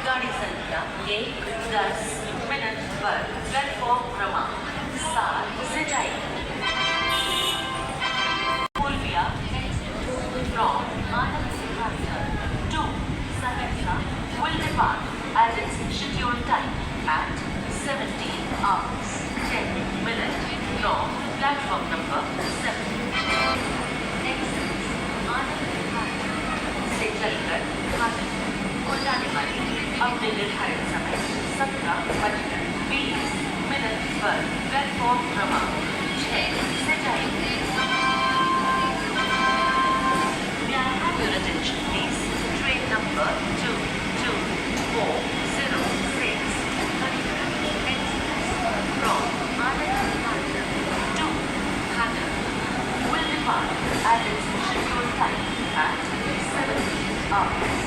गाड़ी संख्या 1-10 मिनट पर प्लेटफॉर्म क्रमांक 7 से जाएगी। Purvia from Anand Vihar to Saharsa will depart at its scheduled time at 17 hours 10 minutes from platform number 7. Next is Anand Vihar से चलकर घाटी को जाने वाली अपने निर्धारित समय 17:20 पर प्लेटफॉर्म क्रमांक 6 से जाएगी। Your attention please. Train number 22406 from Anand Vihar to Khagar will depart at its scheduled time at 17 hours.